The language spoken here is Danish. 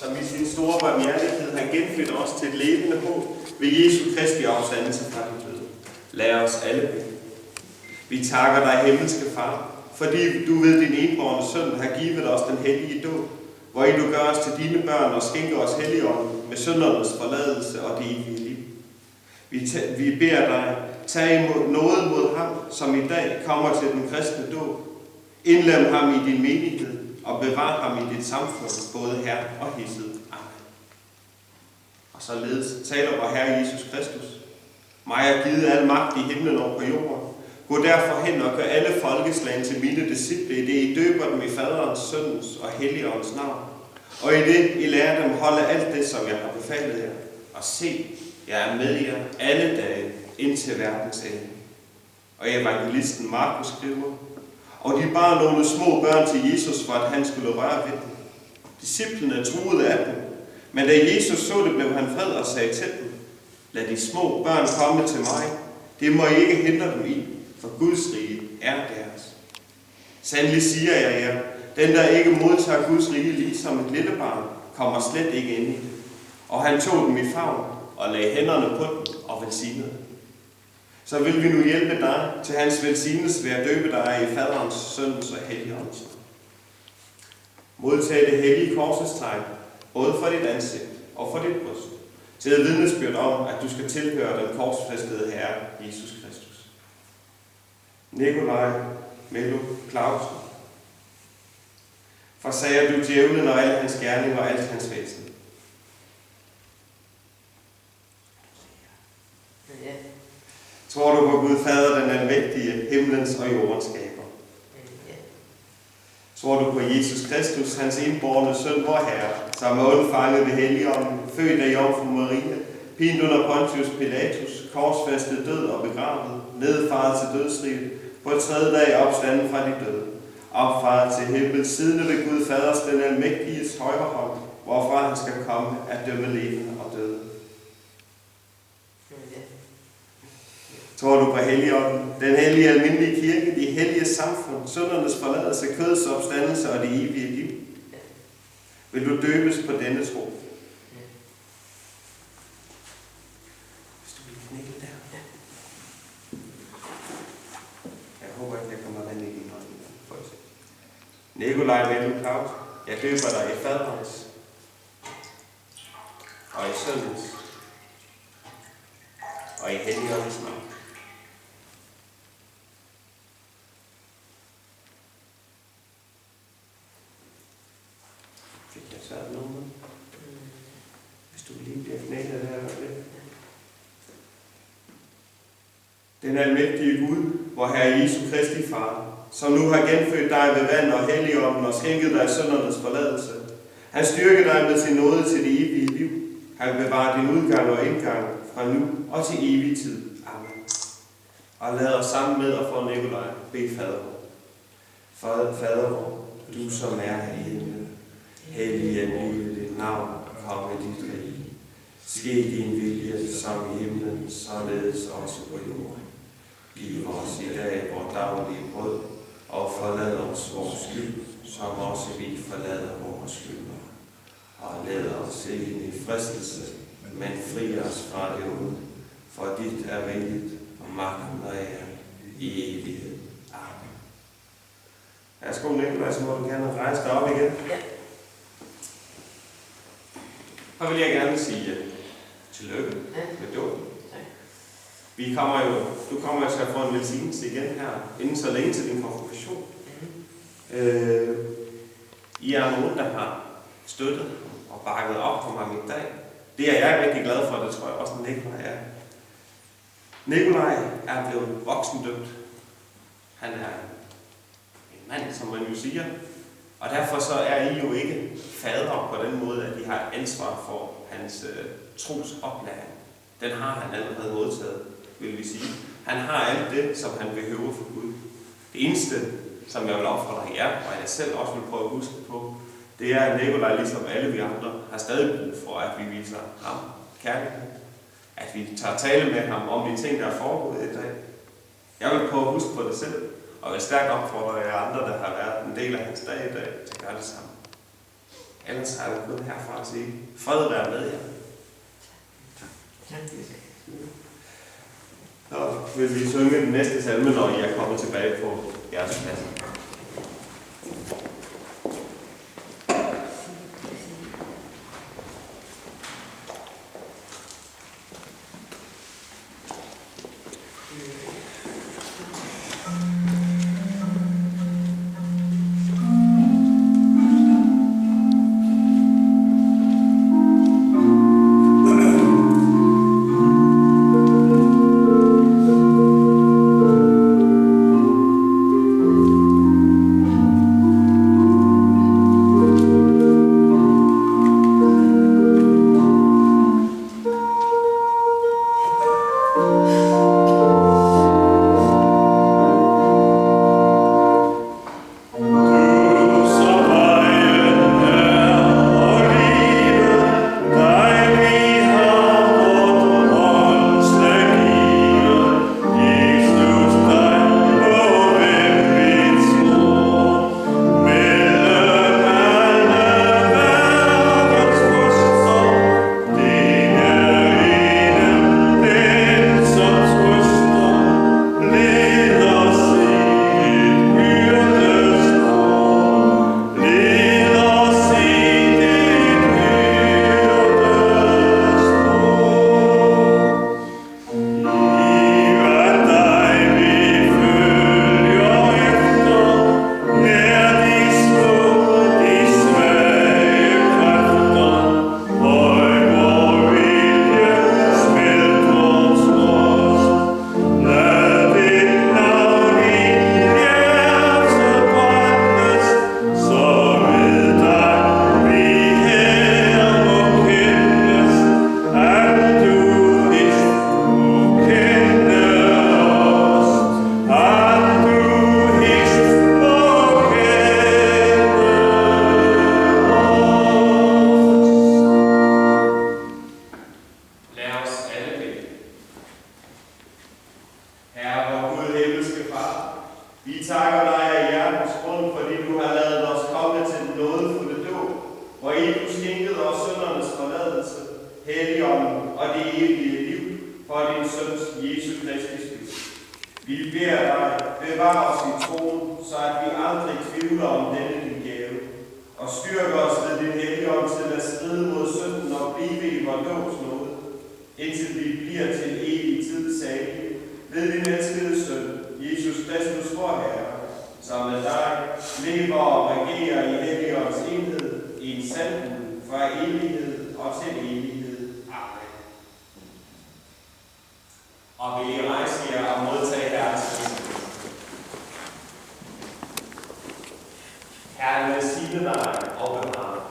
som i sin store barmhjertighed har genfødt os til et levende håb ved Jesu Kristi opstandelse fra de døde. Lad os alle bede. Vi takker dig, himmelske Far, fordi du ved din enbårne søn har givet os den hellige dåb, hvor i du gør os til dine børn og skænker os helligånden med syndernes forladelse og det evige liv. Vi beder dig, tag imod noget mod ham, som i dag kommer til den kristne dåb. Indlem ham i din menighed og bevar ham i dit samfund, både her og hisset. Amen. Og således taler vor Herre Jesus Kristus. Mig er givet al magt i himlen og på jorden. Gå derfor hen og gør alle folkeslag til mine disciple, i det I døber dem i Faderens, Søndens og Helligåndens navn. Og i det I lærer dem holde alt det, som jeg har befalet jer. Og se, jeg er med jer alle dage indtil verdens ende. Og evangelisten Markus skriver, og de bar nogle små børn til Jesus, for at han skulle røre ved dem. Disciplene truede af dem, men da Jesus så det, blev han vred og sagde til dem, lad de små børn komme til mig. Det må I ikke hindre dem i, for Guds rige er deres. Sandelig siger jeg jer, den der ikke modtager Guds rige ligesom et lille barn, kommer slet ikke ind i det. Og han tog dem i favn og lagde hænderne på dem og velsignede dem. Så vil vi nu hjælpe dig til hans velsignelse ved at døbe dig i Faderens, Søndens og Helligåndens. Modtag det hellige korsets tegn, både for dit ansigt og for dit bryst, til et vidnesbyrd om, at du skal tilhøre den korsfæstede Herre, Jesus Kristus. Nikolaj Mello Clausen. Forsager du djævlen og al hans gerning og alt hans væsen. Ja. Tror du på Gud Fader, den almægtige, himlens og jordens skaber? Ja. Tror du på Jesus Kristus, hans enbårne søn, vor Herre, som er undfanget ved Helligånden, født af Jomfru Maria, pint under Pontius Pilatus, korsfæstet, død og begravet, nedfaret til dødsriget, på tredje dag opstanden fra de døde, opfaret til himmel, siddende ved Gud Faders, den almægtiges højre hånd, hvorfra han skal komme at dømme levende og døde. Tror du på Helligånden, den hellige almindelige kirke, de hellige samfund, syndernes forladelse, kødets opstandelse og det evige liv? Vil du døbes på denne tro? Hvis du vil knække der. Jeg håber ikke, jeg kommer vand i din hånd. Nikolaj Mello Claus, jeg døber dig i Faderens og i Søndens og i Helligåndens navn. Fik jeg sat noget? Hvis du lige bliver knækket der eller det. Den almægtige Gud, vor Herre Jesu Kristi Far, som nu har genfødt dig ved vand og Helligånden og skænket dig syndernes forladelse. Han styrker dig med sin nåde til det evige liv. Han bevarer din udgang og indgang fra nu og til evig tid. Amen. Og lad os sammen med og for Nikolaj bede Fader vor. Fader vor, du som er i himlen, hellig blive dit navn, kom med dit rige. Ske din vilje som i himlen, således også på jorden. Giv os i dag vores daglige brød, og forlad os vores skyld, som også vi forlader vores skyldnere. Og lad os ikke ind i fristelse, men fri os fra det onde, for dit er riget og magten og æren i evighed. Amen. Værsgo, Nikolaj, så må du gerne rejse dig op igen. Ja. Og vil jeg gerne sige tillykke med dåben. Du kommer til at få en velsignelse igen her, inden så længe til din konfirmation. I er nogen, der har støttet og bakket op om ham i dag. Det er jeg rigtig glad for, det tror jeg også, Nikolaj er. Nikolaj er blevet voksendøbt. Han er en mand, som man jo siger. Og derfor så er I jo ikke fader på den måde, at I har ansvar for hans trosoplæring. Den har han allerede modtaget, vil vi sige. Han har alt det, som han behøver for Gud. Det eneste, som jeg vil opfordre jer, og jeg selv også vil prøve at huske på, det er, at Nikolaj, ligesom alle vi andre, har stadig brug for, at vi viser ham kærlighed. At vi tager tale med ham om de ting, der er foregået i dag. Jeg vil prøve at huske på det selv, og vil stærkt opfordre jer andre, der har været en del af hans dag i dag, til at gøre det samme. Ellers er det kun herfra at sige, fred være med jer. Så vil vi synge den næste salme, når I er kommet tilbage på jeres plads. Vi takker dig af hjertens grund, fordi du har ladet os komme til den nådefulde dåb, hvor I du skænkede os syndernes forladelse, Helligånden og det evige liv for din søns Jesu Kristi skyld. Vi beder dig, bevare os i troen, så at vi aldrig tvivler om denne din gave, og styrke os ved din Helligånd til at stride mod synden og blive i vor dåbsnåde, indtil vi bliver til evig tid salige ved din elskede søn, Jesus Kristus, vor Herre, som med dig lever og regerer i Helligåndens enhed, i en sandhed fra evighed og til evighed. Amen. Og vil I rejse jer og modtage Herrens velsignelse. Herren velsigne dig og bevare.